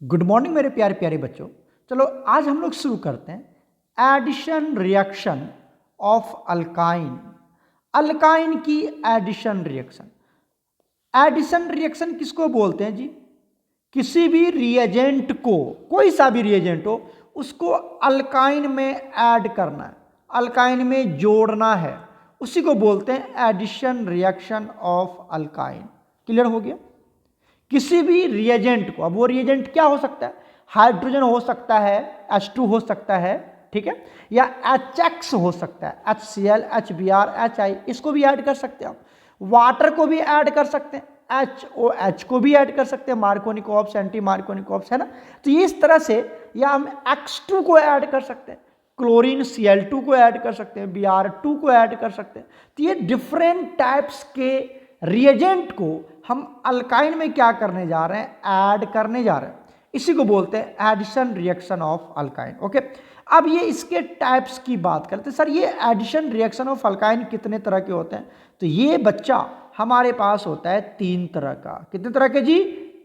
Good morning मेरे प्यारे प्यारे बच्चों। चलो आज हम लोग शुरू करते हैं addition reaction of alkyne. Alkyne की एडिशन रिएक्शन। एडिशन रिएक्शन किसको बोलते हैं जी? किसी भी रिएजेंट को, कोई सा भी रिएजेंट हो, उसको अल्काइन में ऐड करना है, अल्काइन में जोड़ना है, उसी को बोलते हैं addition reaction of alkyne. Clear हो गया? किसी भी रिएजेंट को, अब वो रिएजेंट क्या हो सकता है? हाइड्रोजन हो सकता है, H2 हो सकता है, ठीक है, या HX हो सकता है, HCl, HBr, HI, इसको भी ऐड कर सकते हैं आप। वाटर को भी ऐड कर सकते हैं, HOH को भी ऐड कर सकते हैं, मार्कोनिक ऑप्स, एंटी मार्कोनिक ऑप्स, है ना। तो ये इस तरह से, या हम X2 को ऐड कर सकते हैं, क्लोरीन Cl2 को ऐड कर सकते हैं, Br2 को ऐड कर सकते हैं। तो ये डिफरेंट टाइप्स के रिएजेंट को हम अल्काइन में क्या करने जा रहे हैं? ऐड करने जा रहे हैं। इसी को बोलते हैं addition reaction of alkyne. Okay, अब ये इसके टाइप्स की बात करते हैं। सर ये एडिशन रिएक्शन ऑफ अल्काइन कितने तरह के होते हैं? तो ये बच्चा हमारे पास होता है 3 तरह का। कितने तरह के जी?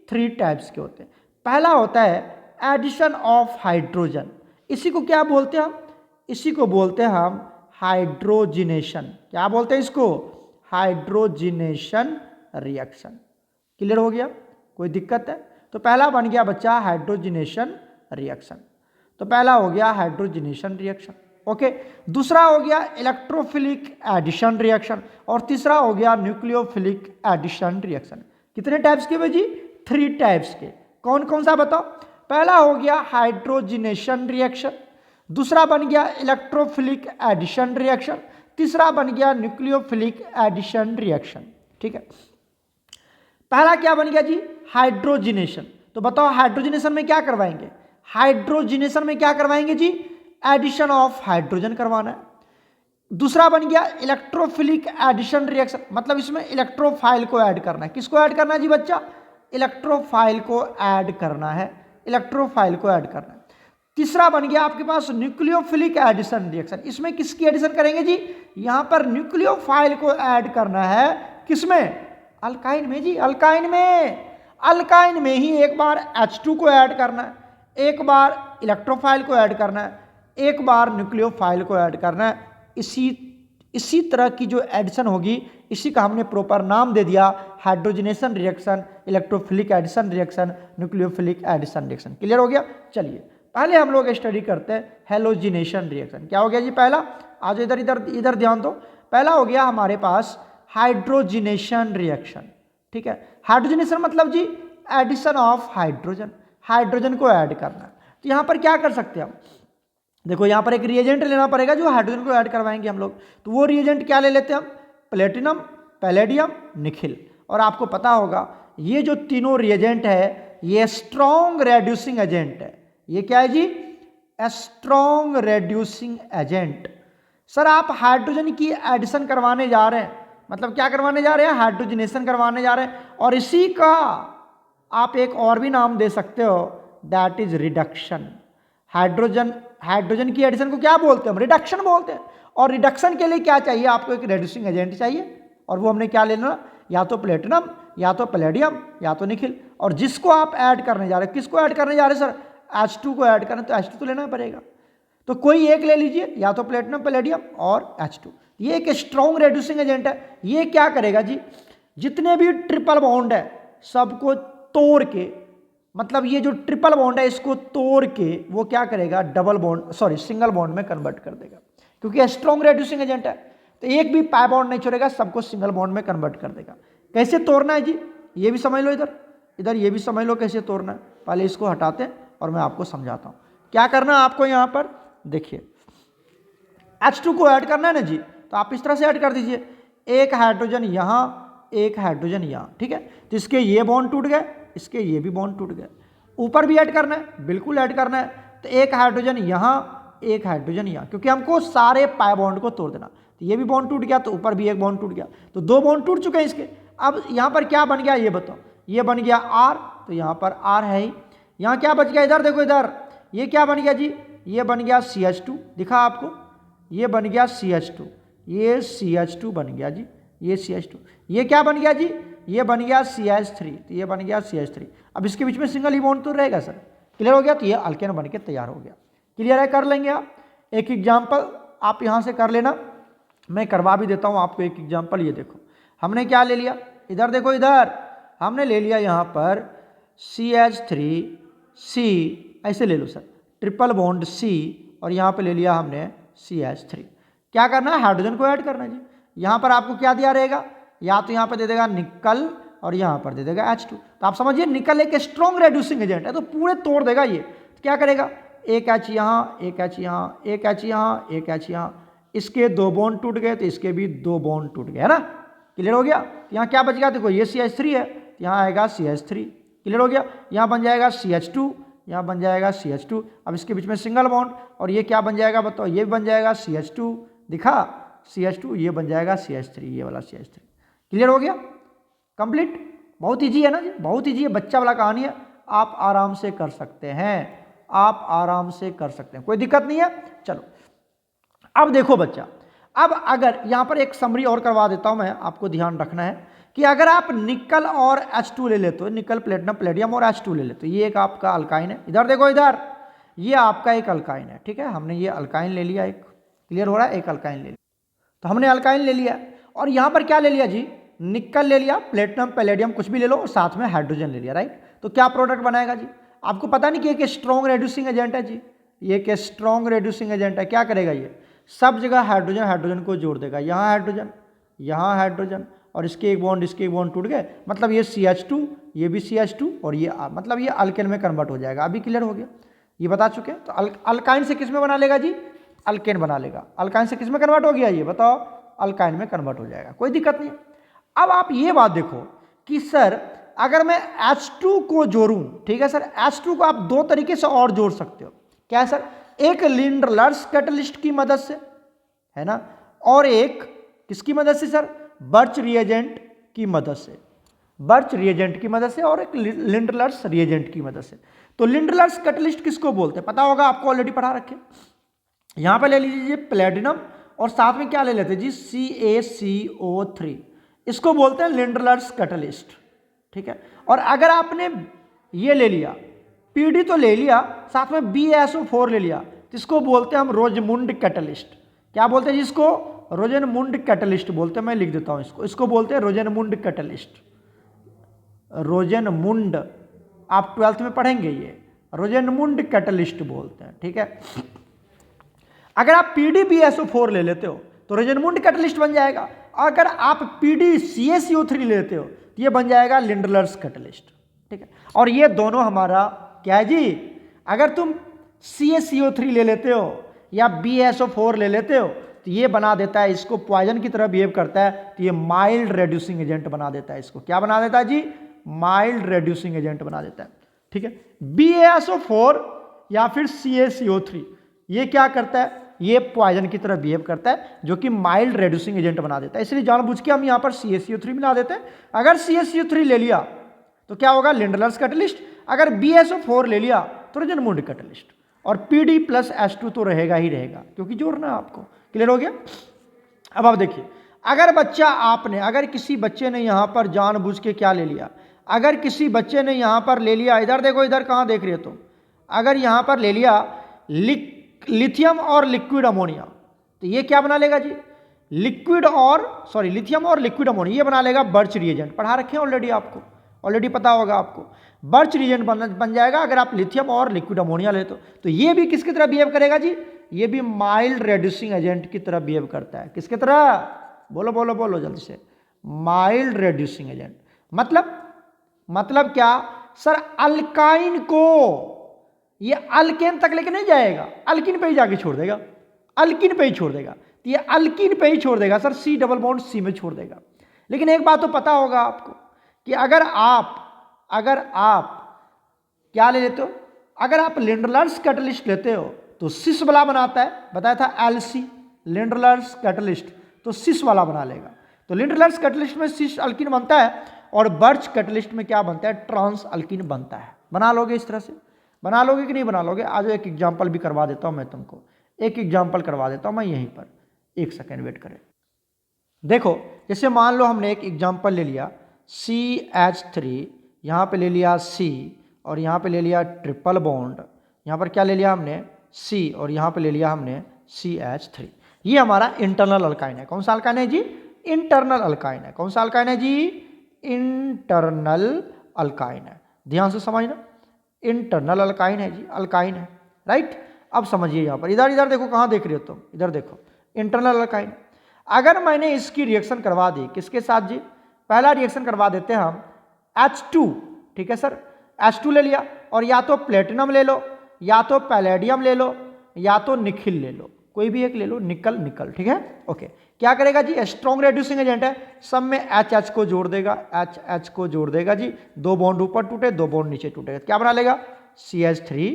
3 टाइप्स के होते हैं। पहला होता है एडिशन ऑफ हाइड्रोजन। इसी को क्या बोलते हैं हम? इसी को बोलते हैं हम हाइड्रोजिनेशन। क्या बोलते हैं इसको? Hydrogenation reaction. क्लियर हो गया? कोई दिक्कत है? तो पहला बन गया बच्चा हाइड्रोजिनेशन रिएक्शन। तो पहला हो गया हाइड्रोजिनेशन रिएक्शन। ओके, दूसरा हो गया इलेक्ट्रोफिलिक एडिशन रिएक्शन, और तीसरा हो गया न्यूक्लियोफिलिक एडिशन रिएक्शन। कितने टाइप्स के जी? 3 टाइप्स के। कौन कौन सा बताओ? पहला हो गया हाइड्रोजिनेशन रिएक्शन, दूसरा बन गया इलेक्ट्रोफिलिक एडिशन रिएक्शन, तीसरा बन गया न्यूक्लियोफिलिक एडिशन रिएक्शन। ठीक है, पहला क्या बन गया जी? हाइड्रोजिनेशन। तो बताओ हाइड्रोजिनेशन में क्या करवाएंगे? हाइड्रोजिनेशन में क्या करवाएंगे जी? एडिशन ऑफ हाइड्रोजन करवाना है। दूसरा बन गया इलेक्ट्रोफिलिक एडिशन रिएक्शन, मतलब इसमें इलेक्ट्रोफाइल को ऐड करना है। किसको ऐड करना है जी बच्चा? इलेक्ट्रोफाइल को ऐड करना है, इलेक्ट्रोफाइल को ऐड करना है। तीसरा बन गया आपके पास न्यूक्लियोफिलिक एडिशन रिएक्शन। इसमें किसकी एडिशन करेंगे जी? यहां पर न्यूक्लियोफाइल को ऐड करना है। किसमें? अल्काइन में जी, अल्काइन में। अल्काइन में ही एक बार H2 को ऐड करना है, एक बार इलेक्ट्रोफाइल को ऐड करना है, एक बार न्यूक्लियोफाइल को ऐड करना है। इसी तरह की जो एडिशन होगी, इसी का हमने प्रॉपर नाम दे दिया hydrogenation reaction, electrophilic addition reaction, nucleophilic addition reaction. Clear हो गया? चलिए पहले हम लोग स्टडी करते हैं हेलोजिनेशन रिएक्शन। क्या हो गया जी पहला? आज इधर इधर इधर ध्यान दो। पहला हो गया हमारे पास हाइड्रोजिनेशन रिएक्शन। ठीक है, हाइड्रोजिनेशन मतलब जी एडिशन ऑफ हाइड्रोजन, हाइड्रोजन को ऐड करना। तो यहां पर क्या कर सकते हैं हम? देखो यहां पर एक रिएजेंट लेना पड़ेगा जो हाइड्रोजन को ऐड करवाएंगे हम लोग। तो वो रिएजेंट क्या ले लेते हैं हम? Platinum, palladium, Nikhil. और आपको पता होगा ये जो तीनों रिएजेंट है ये स्ट्रॉन्ग रेड्यूसिंग एजेंट है। ये क्या है जी? Strong reducing agent. सर आप हाइड्रोजन की एडिशन करवाने जा रहे हैं, मतलब क्या करवाने जा रहे हैं? हाइड्रोजिनेशन करवाने जा रहे हैं। और इसी का आप एक और भी नाम दे सकते हो, दैट इज रिडक्शन। हाइड्रोजन की एडिशन को क्या बोलते हैं हम? रिडक्शन बोलते हैं। और रिडक्शन के लिए क्या चाहिए आपको? एक रेड्यूसिंग एजेंट चाहिए, और वो हमने क्या लेना? या तो प्लेटिनम, या तो पैलेडियम, या तो निखिल। और जिसको आप ऐड करने जा रहे हैं, किसको ऐड करने जा रहे हैं सर? H2 को ऐड करना, तो H2 तो लेना पड़ेगा। तो कोई एक ले लीजिए, या तो प्लेटिनम, पैलेडियम और H2। ये एक स्ट्रॉन्ग रेड्यूसिंग एजेंट है। ये क्या करेगा जी? जितने भी ट्रिपल बॉन्ड है सबको तोड़ के, मतलब ये जो ट्रिपल बॉन्ड है इसको तोड़ के वो क्या करेगा? Double bond, sorry single bond में कन्वर्ट कर देगा, क्योंकि स्ट्रॉन्ग रेड्यूसिंग एजेंट है। तो एक भी पाई बॉन्ड नहीं छोड़ेगा, सबको सिंगल बॉन्ड में कन्वर्ट कर देगा। कैसे तोड़ना है जी? ये भी समझ लो, इधर इधर ये भी समझ लो कैसे तोड़ना है। पहले इसको हटाते हैं और मैं आपको समझाता हूं क्या करना है आपको। यहां पर देखिए H2 को ऐड करना है ना जी, तो आप इस तरह से ऐड कर दीजिए, एक हाइड्रोजन यहां, एक हाइड्रोजन यहां। ठीक है, तो इसके ये बॉन्ड टूट गए, इसके ये भी बॉन्ड टूट गए। ऊपर भी ऐड करना है, बिल्कुल ऐड करना है। तो एक हाइड्रोजन यहां, एक हाइड्रोजन यहां, क्योंकि हमको सारे पाई बॉन्ड को तोड़ देना। तो ये भी बॉन्ड टूट गया, तो ऊपर भी एक बॉन्ड टूट गया, तो 2 बॉन्ड टूट चुके हैं इसके। अब यहां पर क्या बन गया ये बताओ? ये बन गया R, तो यहां पर R है ही। यहां क्या बच गया? इधर देखो, इधर ये क्या बन गया जी? ये बन गया CH2। दिखा आपको? ये बन गया CH2, ये CH2 बन गया जी, ये CH2। ये क्या बन गया जी? ये बन गया CH3, तो ये बन गया CH3। अब इसके बीच में सिंगल ही बॉन्ड तो रहेगा सर, क्लियर हो गया। तो ये अल्केन बन के तैयार हो गया। क्लियर है, कर लेंगे आप। एक एग्जाम्पल आप यहाँ से कर लेना, मैं करवा भी देता हूँ आपको एक एग्जाम्पल। ये देखो हमने क्या ले लिया, इधर देखो, इधर हमने ले लिया यहाँ पर CH3C, ऐसे ले लो सर, ट्रिपल बॉन्ड C, और यहाँ पे ले लिया हमने CH3। क्या करना है, हाइड्रोजन को ऐड करना है जी। यहाँ पर आपको क्या दिया रहेगा, या तो यहाँ पर दे देगा निकल और यहाँ पर दे देगा H2। तो आप समझिए निकल एक स्ट्रॉन्ग रेड्यूसिंग एजेंट है, तो पूरे तोड़ देगा ये। तो क्या करेगा, एक H यहाँ, एक H यहाँ, एक H यहाँ, एक H यहाँ, इसके 2 बॉन्ड टूट गए तो इसके भी 2 बॉन्ड टूट गए, है ना। क्लियर हो गया। तो यहाँ क्या बच गया, देखो ये CH3 है, तो यहाँ आएगा CH3। क्लियर हो गया। यहाँ बन जाएगा CH2, यहाँ बन जाएगा CH2। अब इसके बीच में सिंगल बॉन्ड, और ये क्या बन जाएगा बताओ, ये बन जाएगा CH2, दिखा CH2, ये बन जाएगा CH3, ये वाला CH3। क्लियर हो गया, कंप्लीट। बहुत ईजी है ना जी, बहुत ईजी है, बच्चा वाला कहानी है, आप आराम से कर सकते हैं, आप आराम से कर सकते हैं, कोई दिक्कत नहीं है। चलो अब देखो बच्चा, अब अगर यहाँ पर एक समरी और करवा देता हूँ मैं, आपको ध्यान रखना है कि अगर आप निकल और H2 ले लेते हो, निकल प्लेटिनम प्लेडियम और H2 ले लेते हो, ये एक आपका अल्काइन है। इधर देखो, इधर ये आपका एक अल्काइन है, ठीक है। हमने ये अल्काइन ले लिया एक, क्लियर हो रहा है, एक अल्काइन ले लिया। तो हमने अल्काइन ले लिया, और यहाँ पर क्या ले लिया जी, निकल ले लिया, प्लेटिनम पैलेडियम कुछ भी ले लो, और साथ में हाइड्रोजन ले लिया, राइट। तो क्या प्रोडक्ट बनाएगा जी, आपको पता नहीं कि एक स्ट्रॉन्ग रेड्यूसिंग एजेंट है जी, ये एक स्ट्रॉन्ग रेड्यूसिंग एजेंट है। क्या करेगा ये, सब जगह हाइड्रोजन हाइड्रोजन को जोड़ देगा, यहाँ हाइड्रोजन, यहाँ हाइड्रोजन, और इसके एक बॉन्ड इसके एक बॉन्ड टूट गए, मतलब ये CH2, ये भी CH2, और ये मतलब ये अल्केन में कन्वर्ट हो जाएगा। अभी क्लियर हो गया, ये बता चुके हैं। तो अल्काइन से किस में बना लेगा जी, अल्केन बना लेगा। अल्काइन से किस में कन्वर्ट हो गया, ये बताओ, अल्काइन में कन्वर्ट हो जाएगा, कोई दिक्कत नहीं। अब आप ये बात देखो कि सर अगर मैं H2 को जोड़ूं, ठीक है सर, H2 को आप 2 तरीके से और जोड़ सकते हो। क्या सर, एक लिंडलर्स कैटलिस्ट की मदद से, है ना, और एक किसकी मदद से सर, बर्च रिएजेंट की मदद से, बर्च रिएजेंट की मदद से, और एक लिंडलर्स रिएजेंट की मदद से। तो लिंडलर्स कैटलिस्ट किसको बोलते हैं, पता होगा आपको, ऑलरेडी पढ़ा रखे। यहां पे ले लीजिए प्लेटिनम, और साथ में क्या ले लेते जी, CaCO3, इसको बोलते हैं लिंडलर्स कैटलिस्ट, ठीक है। और अगर आपने ये ले लिया, PD तो ले लिया, साथ में BaSO4 ले लिया, तो इसको बोलते हैं हम रोजमुंड कैटलिस्ट। क्या बोलते हैं जिसको, रोजनमुंड कैटलिस्ट बोलते हैं। मैं लिख देता हूं इसको, इसको बोलते हैं रोजनमुंड कैटलिस्ट, रोजनमुंड, आप 12th में पढ़ेंगे, ये रोजनमुंड कैटलिस्ट बोलते हैं, ठीक है। अगर आप PdBaSO4 ले लेते हो तो रोजनमुंड कैटलिस्ट बन जाएगा। अगर आप PdCaCO3 ले लेते हो तो ये बन जाएगा लिंडलर्स कैटलिस्ट, ठीक है। और ये दोनों हमारा क्या है जी, अगर तुम CaCO3 ले लेते हो या BaSO4 ले लेते हो तो ये बना देता है, इसको पॉइजन की तरह बिहेव करता है, तो ये माइल्ड रेड्यूसिंग एजेंट बना देता है। इसको क्या बना देता है जी, माइल्ड रेड्यूसिंग एजेंट बना देता है, ठीक है। BaSO4 या फिर CaCO3 ये क्या करता है, ये पॉइजन की तरह बिहेव करता है, जो कि माइल्ड रेड्यूसिंग एजेंट बना देता है। इसलिए जानबूझ के हम यहाँ पर CaCO3 मिला देते हैं। अगर CaCO3 ले लिया तो क्या होगा, लिंडलर्स कैटलिस्ट। अगर BaSO4 ले लिया तो रोजनमुंड कैटलिस्ट, और PD प्लस H2 तो रहेगा ही रहेगा, क्योंकि जोड़ना है आपको। क्लियर हो गया। अब आप देखिए, अगर किसी बच्चे ने यहाँ पर जानबूझ के क्या ले लिया, अगर किसी बच्चे ने यहाँ पर ले लिया, इधर देखो, इधर कहाँ देख रहे हो तुम, अगर यहाँ पर ले लिया लिथियम और लिक्विड अमोनिया, तो ये क्या बना लेगा जी, लिथियम और लिक्विड अमोनिया, ये बना लेगा बर्च रिएजेंट। पढ़ा रखे हैं ऑलरेडी, आपको ऑलरेडी पता होगा आपको, बर्च रिएजेंट बन जाएगा अगर आप लिथियम और लिक्विड अमोनिया लेते हो। तो ये भी किसकी तरह बिहेव करेगा जी, ये भी माइल्ड रेड्यूसिंग एजेंट की तरह बिहेव करता है। किसकी तरह, बोलो बोलो बोलो जल्दी से, माइल्ड रेड्यूसिंग एजेंट। मतलब क्या सर, अल्काइन को ये अल्केन तक लेके नहीं जाएगा, अल्किन पे ही जाके छोड़ देगा, अल्किन पे ही छोड़ देगा। तो ये अल्किन पे ही छोड़ देगा sir, C double bond C में छोड़ देगा। लेकिन एक बात तो पता होगा आपको कि अगर आप क्या ले लेते हो, अगर आप लिंडलर्स कैटलिस्ट लेते हो तो सिस वाला बनाता है, बताया था LC, लिंडलर्स कैटलिस्ट तो सिस वाला बना लेगा। तो लिंडलर्स कैटलिस्ट में सिस अल्किन बनता है, और बर्च कैटलिस्ट में क्या बनता है, ट्रांस अल्किन बनता है। बना लोगे इस तरह से, बना लोगे कि नहीं बना लोगे। आज एक एग्जाम्पल भी करवा देता हूं मैं तुमको, एक एग्जाम्पल करवा देता हूं मैं यहीं पर, एक सेकेंड वेट करें। देखो जैसे मान लो हमने एक एग्जाम्पल ले लिया CH3, यहाँ पे ले लिया C और यहाँ पे ले लिया ट्रिपल बॉन्ड, यहाँ पर क्या ले लिया हमने C और यहाँ पे ले लिया हमने CH3। ये हमारा इंटरनल अल्काइन है। कौन सा अल्काइन है जी? इंटरनल अल्काइन है। कौन सा अल्काइन है जी? इंटरनल अल्काइन है। ध्यान से समझना, इंटरनल अल्काइन है जी, अल्काइन है, राइट। अब समझिए यहाँ पर, इधर देखो, कहाँ देख रहे हो तुम, इधर देखो, इंटरनल अल्काइन। अगर मैंने इसकी रिएक्शन करवा दी किसके साथ जी? पहला रिएक्शन करवा देते हैं हम H2, ठीक है सर, H2 ले लिया और या तो प्लेटिनम ले लो, या तो पैलेडियम ले लो, या तो निकिल ले लो, कोई भी एक ले लो, निकल, ठीक है, ओके। क्या करेगा जी? स्ट्रॉन्ग रेड्यूसिंग एजेंट है, सब में H को जोड़ देगा, H को जोड़ देगा जी, 2 बॉन्ड ऊपर टूटे, 2 बॉन्ड नीचे टूटेगा, क्या बना लेगा? CH3,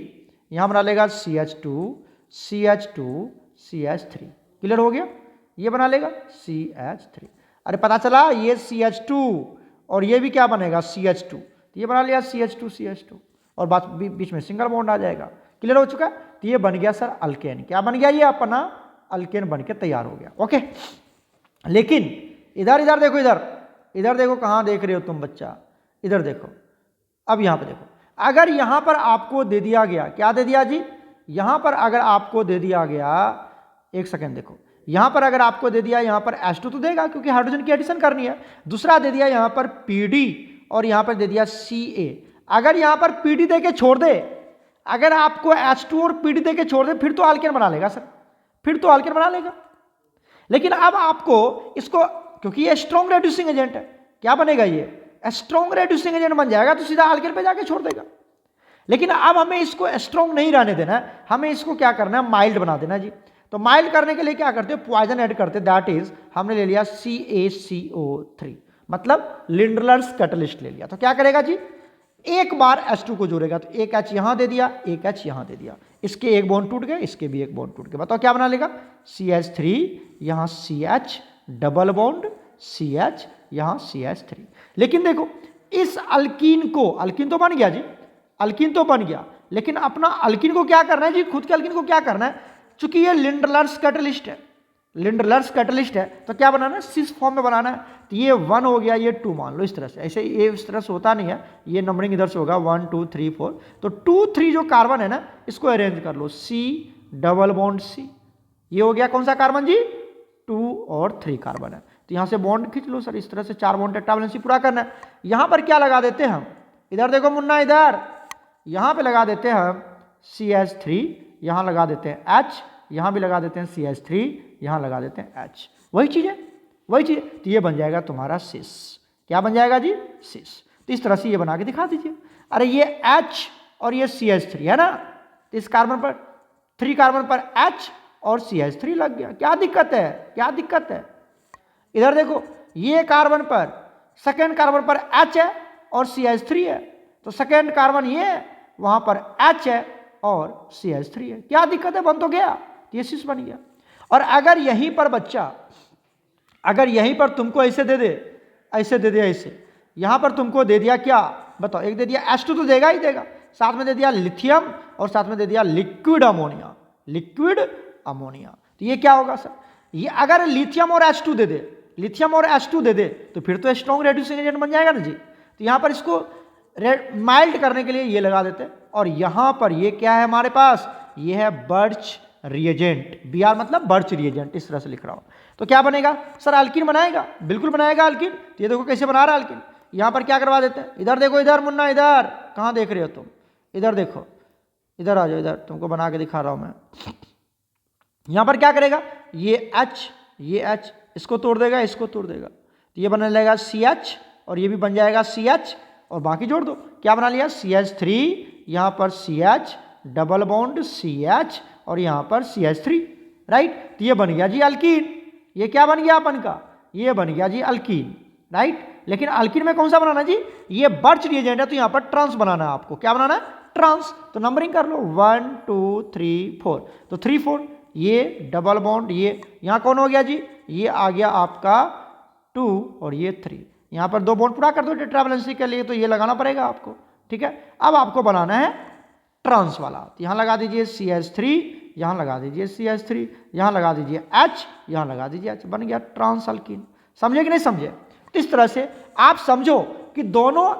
यहां बना लेगा CH2, CH3। क्लियर हो गया? ये बना लेगा CH3। अरे पता चला ये CH2 और ये भी क्या बनेगा? CH2, तो ये बना लिया CH2 और बीच में सिंगल बॉन्ड आ जाएगा। क्लियर हो चुका है? तो ये बन गया सर अल्केन। क्या बन गया? ये अपना अल्केन बन के तैयार हो गया, ओके। लेकिन इधर देखो, इधर देखो, कहाँ देख रहे हो तुम बच्चा? इधर देखो, अब यहाँ पे देखो, अगर यहाँ पर आपको दे दिया गया, क्या दे दिया जी? यहाँ पर अगर आपको दे दिया गया, एक सेकेंड देखो, यहाँ पर अगर आपको दे दिया, यहाँ पर H2 तो देगा क्योंकि हाइड्रोजन की एडिशन करनी है। दूसरा दे दिया यहाँ पर PD और यहाँ पर दे दिया Ca। अगर यहाँ पर PD दे के छोड़ दे, अगर आपको H2 और PD दे के छोड़ दे, फिर तो अल्केन बना लेगा सर, फिर तो अल्केन बना लेगा। लेकिन अब आपको इसको, क्योंकि ये स्ट्रॉन्ग रेड्यूसिंग एजेंट है, क्या बनेगा? ये स्ट्रॉन्ग रेड्यूसिंग एजेंट बन जाएगा, तो सीधा अल्केन पे जाके छोड़ देगा। लेकिन अब हमें इसको स्ट्रॉन्ग नहीं रहने देना है, हमें इसको क्या करना है? माइल्ड बना देना जी। तो माइल्ड करने के लिए क्या करते हैं? पॉइजन ऐड करते हैं, दैट इज हमने ले लिया CaCO3, मतलब लिंडलर्स कैटलिस्ट ले लिया। तो क्या करेगा जी? एक बार H2 को जोड़ेगा, तो एक H यहां दे दिया, एक H यहां दे दिया, इसके एक बॉन्ड टूट गए, इसके भी एक बॉन्ड टूट गए। बताओ क्या बना लेगा? CH3, यहां CH डबल बॉन्ड, CH यहां CH3। लेकिन देखो इस अल्कीन को, अल्कीन तो बन गया जी, अल्कीन तो बन गया, लेकिन अपना अल्कीन को क्या करना है जी? खुद के अल्कीन को क्या करना है? चूंकि ये लिंडलर्स कैटलिस्ट है, लिंडलर्स कैटलिस्ट है, तो क्या बनाना है? सिस फॉर्म में बनाना है। तो ये 1 हो गया, ये 2 मान लो, इस तरह से। ऐसे ये इस तरह से होता नहीं है, ये नंबरिंग इधर से होगा 1 2 3 4। तो 2 3 जो कार्बन है ना, इसको अरेंज कर लो, C डबल बॉन्ड C। ये हो गया कौन सा कार्बन जी? 2 और 3 कार्बन है। तो यहां से बॉन्ड खींच लो सर, इस तरह से 4 बॉन्ड टेट्रावैलेंसी पूरा करना है। यहां पर क्या लगा देते हैं हम? इधर देखो मुन्ना, इधर यहां पे लगा देते हैं हम CH3, यहां लगा देते हैं H, यहां भी लगा देते हैं CH3, यहां लगा देते हैं H। वही चीज है, वही चीज। तो ये बन जाएगा तुम्हारा सिस। क्या बन जाएगा जी? सिस। तो इस तरह से ये बना के दिखा दीजिए। अरे ये H और ये CH3 है ना, तो इस कार्बन पर 3 कार्बन पर H और CH3 लग गया। क्या दिक्कत है? क्या दिक्कत है? इधर देखो, ये कार्बन पर, सेकेंड कार्बन पर H है और CH3 है, तो सेकेंड कार्बन ये है, वहां पर H है और CH3 है। क्या दिक्कत है? बन तो गया, ये सिस बन गया। और अगर यहीं पर बच्चा, अगर यहीं पर तुमको ऐसे दे दे, ऐसे दे दे, ऐसे यहां पर तुमको दे दिया क्या? बताओ, एक दे दिया H2 तो देगा ही देगा, साथ में दे दिया लिथियम और साथ में दे दिया लिक्विड अमोनिया, लिक्विड अमोनिया। तो ये क्या होगा सर? ये अगर लिथियम और H2 दे दे, लिथियम और H2 दे दे, तो फिर तो स्ट्रॉन्ग रेड्यूसिंग एजेंट बन जाएगा ना जी। तो यहां पर इसको माइल्ड करने के लिए ये लगा देते हैं। और यहां पर ये क्या है हमारे पास? ये है बर्च रिएजेंट, Br मतलब बर्च रिएजेंट, इस तरह से लिख रहा हूं। तो क्या बनेगा सर? अल्किन बनाएगा, बिल्कुल बनाएगा अल्किन। तो ये देखो कैसे बना रहा है अल्किन। यहां पर क्या करवा देते हैं? इधर देखो, इधर मुन्ना, इधर कहां देख रहे हो तुम? इधर देखो, इधर आ जाओ, इधर तुमको बना के दिखा रहा हूं मैं। यहां पर क्या करेगा? ये H, ये H, इसको तोड़ देगा, इसको तोड़ देगा, तो ये बना लेगा CH और ये भी बन जाएगा CH और बाकी जोड़ दो। क्या बना लिया? CH3, यहां पर CH डबल बॉन्ड CH और यहां पर CH3, राइट। तो ये बन गया जी अल्कीन। ये क्या बन गया अपन का? ये बन गया जी अल्कीन, राइट। लेकिन अल्कीन में कौन सा बनाना जी? ये बर्च रिएजेंट है, तो यहां पर ट्रांस बनाना है आपको। क्या बनाना है? ट्रांस। तो नंबरिंग कर लो 1 2 3 4, तो 3 4, ये डबल बॉन्ड, ये यहां कौन हो गया जी? ये आ गया आपका 2 और ये 3। यहां पर 2 बॉन्ड पूरा कर दो टेट्रावैलेंसी के लिए, तो ये लगाना पड़ेगा आपको, ठीक है। अब आपको बनाना है ट्रांस वाला। तो यहां लगा दीजिए CH3, यहां लगा दीजिए CH3, यहां लगा दीजिए H, यहां लगा दीजिए H, बन गया ट्रांस अल्कीन। समझे कि नहीं समझे? तो इस तरह से आप समझो कि दोनों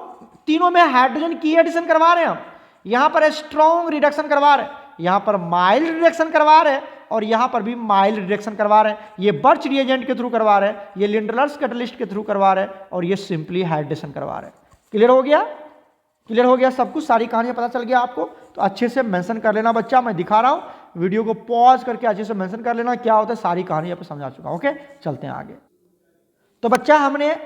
तीनों में हाइड्रोजन की एडिशन करवा रहे हैं हम। यहां पर स्ट्रॉन्ग रिडक्शन करवा रहे हैं, यहां पर माइल्ड रिडक्शन करवा रहे हैं, और यहां पर भी माइल्ड रिडक्शन करवा रहे हैं। ये बर्च रिएजेंट के थ्रू करवा रहे हैं, ये लिंडलर्स कैटलिस्ट के थ्रू करवा रहे हैं, और ये सिंपली हाइड्रेशन करवा रहे हैं। क्लियर हो गया? क्लियर हो गया सब कुछ, सारी कहानियां पता चल गया आपको? तो अच्छे से मेंशन कर लेना बच्चा, मैं दिखा रहा हूं, वीडियो को पॉज करके अच्छे से मेंशन कर लेना क्या होता है, सारी कहानी आपको समझा चुका। ओके, चलते हैं आगे। तो बच्चा हमने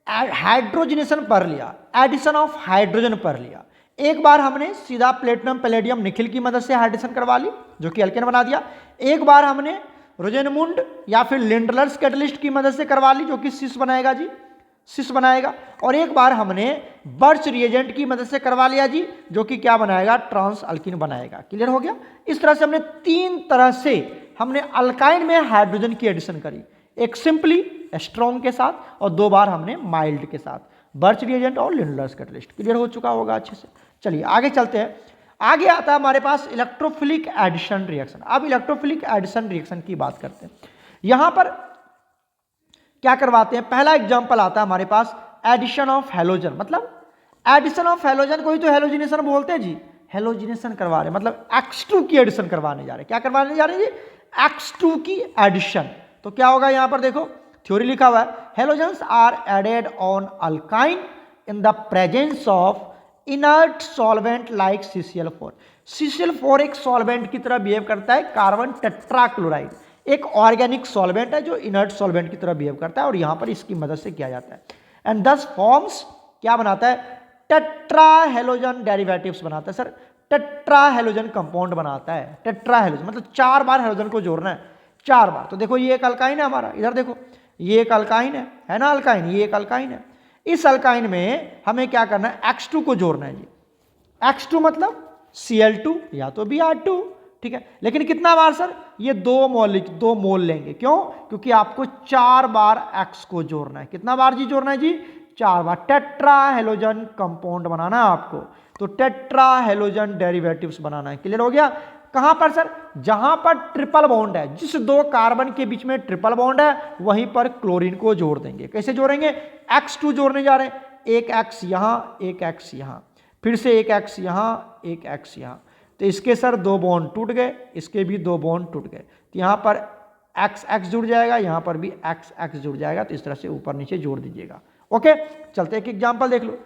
हाइड्रोजनेशन पढ़ लिया, एडिशन ऑफ हाइड्रोजन पढ़ लिया। एक बार हमने सीधा प्लेटिनम पैलेडियम निखिल की मदद से हाइड्रेशन करवा ली, जो कि एल्केन बना दिया। एक बार हमने रोजेनमुंड या फिर लिंडलर्स कैटलिस्ट की मदद से करवा ली, जो कि सिस बनाएगा जी, सिस बनाएगा। और एक बार हमने बर्च रिएजेंट की मदद से करवा लिया जी, जो कि क्या बनाएगा, ट्रांस अल्किन बनाएगा। क्लियर हो गया? इस तरह से हमने 3 तरह से हमने अल्काइन में हाइड्रोजन की एडिशन करी, एक सिंपली स्ट्रॉन्ग के साथ और 2 बार हमने माइल्ड के साथ, बर्च रिएजेंट और लिंडलर्स कैटलिस्ट। क्लियर हो चुका होगा अच्छे से। चलिए आगे चलते हैं। आगे आता है हमारे पास इलेक्ट्रोफिलिक एडिशन रिएक्शन। अब इलेक्ट्रोफिलिक एडिशन रिएक्शन की बात करते हैं। यहां पर क्या करवाते हैं, पहला एग्जांपल आता है हमारे पास एडिशन ऑफ हैलोजन। मतलब एडिशन ऑफ हैलोजन को ही तो हैलोजिनेशन बोलते हैं जी, हैलोजिनेशन करवा रहे हैं, मतलब X2 की एडिशन करवाने जा रहे हैं। क्या करवाने जा रहे हैं जी, X2 की एडिशन। तो क्या होगा, यहां पर देखो थ्योरी लिखा हुआ है, halogens are added on alkyne in the presence of inert solvent like CCl4। CCl4 एक सॉल्वेंट की तरह बिहेव करता है, कार्बन टेट्राक्लोराइड एक ऑर्गेनिक सॉल्वेंट है जो इनर्ट सॉल्वेंट की तरह बिहेव करता है, और यहां पर इसकी मदद से किया जाता है। एंड दस फॉर्म्स क्या बनाता है, टेट्राहेलोजन डेरिवेटिव्स बनाता है सर, टेट्राहेलोजन कंपाउंड बनाता है। टेट्राहेलोजन मतलब 4 बार हेलोजन को जोड़ना है, 4 बार। तो देखो ये एक अल्काइन है हमारा, इधर देखो ये एक अल्काइन है ना, अल्काइन, ये एक अल्काइन है। इस अल्काइन में हमें क्या करना है, X2 को जोड़ना है जी। X2 मतलब Cl2 या तो Br2, ठीक है। लेकिन कितना बार सर, ये 2 मोल लेंगे। क्यों? क्योंकि आपको 4 बार X को जोड़ना है। कितना बार जी जोड़ना है जी, 4 बार। टेट्राहेलोजन कंपाउंड बनाना है आपको, तो टेट्राहेलोजन डेरिवेटिव्स बनाना है। क्लियर हो गया? कहां पर सर, जहां पर ट्रिपल बॉन्ड है, जिस 2 कार्बन के बीच में ट्रिपल बॉन्ड है वहीं पर क्लोरीन को जोड़ देंगे। कैसे जोड़ेंगे, X2 जोड़ने जा रहे हैं, एक X यहां, एक X यहां, फिर से एक X यहां, एक X यहां। तो इसके सर 2 बॉन्ड टूट गए, इसके भी 2 बॉन्ड टूट गए। तो यहां पर XX जुड़ जाएगा, यहां पर भी XX जुड़ जाएगा। तो इस तरह से ऊपर नीचे जोड़ दीजिएगा। ओके, चलते एक एग्जाम्पल देख लो।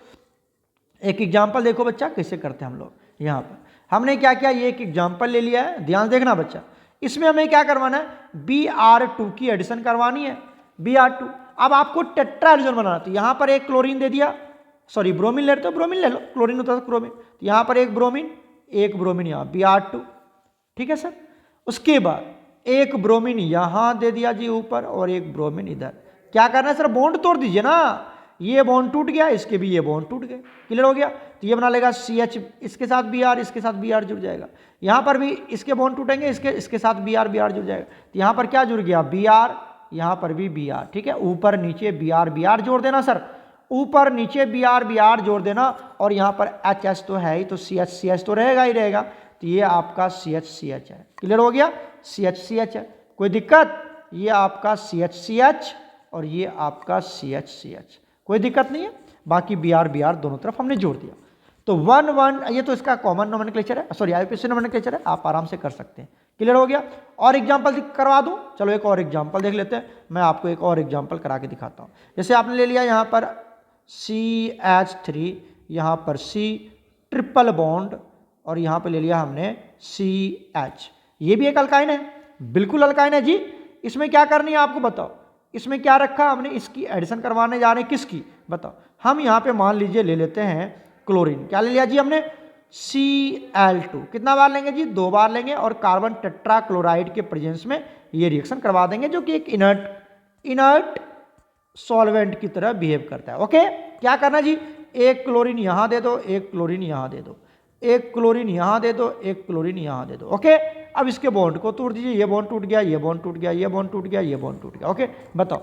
एक एग्जाम्पल देखो बच्चा कैसे करते हैं हम लोग। यहां पर हमने क्या किया, ये एक एग्जाम्पल ले लिया है, ध्यान देखना बच्चा। इसमें हमें क्या करवाना है, Br2 की एडिशन करवानी है, Br2। अब आपको टेट्राहेलोजन बनाना, तो यहां पर एक क्लोरीन दे दिया, सॉरी ब्रोमीन ले रहे तो ब्रोमीन ले लो, क्लोरीन होता है क्रोमीन। तो यहां पर एक ब्रोमीन, एक ब्रोमीन यहां, Br2, ठीक है सर। उसके बाद एक ब्रोमीन यहां दे दिया जी ऊपर, और एक ब्रोमीन इधर। क्या करना है सर, बॉन्ड तोड़ दीजिए ना, ये बॉन्ड टूट गया, इसके भी ये बॉन्ड टूट गए। क्लियर हो गया? तो ये बना लेगा CH, इसके साथ Br, इसके साथ Br जुड़ जाएगा। यहां पर भी इसके बॉन्ड टूटेंगे, इसके साथ Br जुड़ जाएगा। तो यहां पर क्या जुड़ गया, Br, यहां पर भी Br, ठीक है। ऊपर नीचे Br जोड़ देना सर, ऊपर नीचे Br जोड़ देना, और यहां पर HS तो है ही, तो CH तो रहेगा ही रहेगा। तो ये आपका CH है। क्लियर हो गया? CH है, कोई दिक्कत? ये आपका CH और ये आपका CH, कोई दिक्कत नहीं है। बाकी Br दोनों तरफ हमने जोड़ दिया। तो 1 ये तो इसका कॉमन नोमेनक्लेचर है, सॉरी IUPAC नोमेनक्लेचर है, आप आराम से कर सकते हैं। क्लियर हो गया? और एग्जांपल करवा दूं, चलो एक और एग्जांपल देख लेते हैं। मैं आपको एक और एग्जांपल करा के दिखाता हूं। जैसे आपने ले लिया यहां पर CH3, यहां पर C ट्रिपल बॉन्ड, और यहां पे ले लिया हमने CH। ये भी एक अल्काइन है, बिल्कुल अल्काइन है जी। इसमें क्या करनी है आपको बताओ, इसमें क्या रखा हमने, इसकी एडिशन करवाने जा रहे हैं, किसकी बताओ। हम यहां पे मान लीजिए ले लेते हैं क्लोरीन। क्या ले लिया जी हमने, Cl2। कितना बार लेंगे जी, 2 बार लेंगे, और कार्बन टेट्राक्लोराइड के प्रेजेंस में ये रिएक्शन करवा देंगे, जो कि एक इनर्ट सॉल्वेंट की तरह बिहेव करता है। ओके, क्या करना जी, एक क्लोरीन यहां दे दो, एक क्लोरीन यहां दे दो, एक क्लोरीन यहां दे दो, एक क्लोरीन यहां दे दो। ओके, अब इसके बॉन्ड को तोड़ दीजिए, ये बॉन्ड टूट गया, ये बॉन्ड टूट गया, ये बॉन्ड टूट गया, ये बॉन्ड टूट गया। ओके, बताओ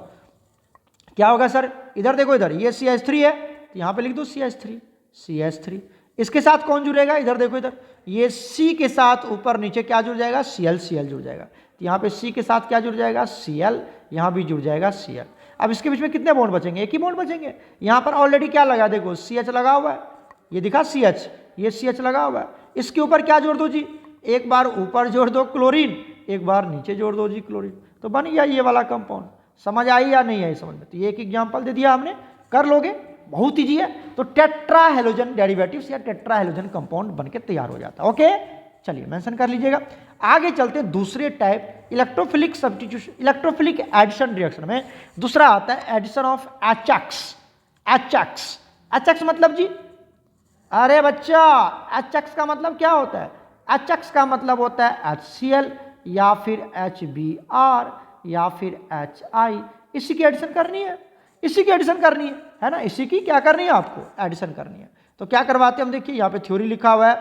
क्या होगा सर। इधर देखो, इधर ये CH3 है, तो यहां पे लिख दो CH3। इसके साथ कौन जुड़ेगा, इधर देखो, इधर ये C के साथ ऊपर नीचे क्या जुड़ जाएगा, Cl जुड़ जाएगा। तो यहां पे C के साथ क्या जुड़ जाएगा, Cl, यहां भी जुड़ जाएगा Cl। अब इसके बीच में कितने बॉन्ड बचेंगे? एक ही बॉन्ड बचेंगे। यहाँ पर ऑलरेडी क्या लगा, देखो CH लगा हुआ है, ये दिखा CH, ये CH लगा हुआ है। इसके ऊपर क्या जोड़ दो जी, एक बार ऊपर जोड़ दो क्लोरीन, एक बार नीचे जोड़ दो जी क्लोरीन, तो बन गया ये वाला कंपाउंड। समझ आई या नहीं आई समझ में? तो ये एक एग्जाम्पल दे दिया हमने, कर लोगे, बहुत ईजी है। तो टेट्रा हेलोजन डेरिवेटिव्स या टेट्रा हेलोजन कंपाउंड बनके तैयार हो जाता है। ओके, चलिए मेंशन कर लीजिएगा। आगे चलते दूसरे type electrophilic substitution, electrophilic addition reaction में दूसरा आता है एडिशन ऑफ HX। HX मतलब जी, अरे बच्चा HX का मतलब क्या होता है? HX का मतलब होता है HCl या फिर HBr या फिर HI। इसी की एडिशन करनी है, इसी की एडिशन करनी है ना, इसी की क्या करनी है आपको? एडिशन करनी है। तो क्या करवाते हैं हम, देखिए यहाँ पे थ्योरी लिखा हुआ है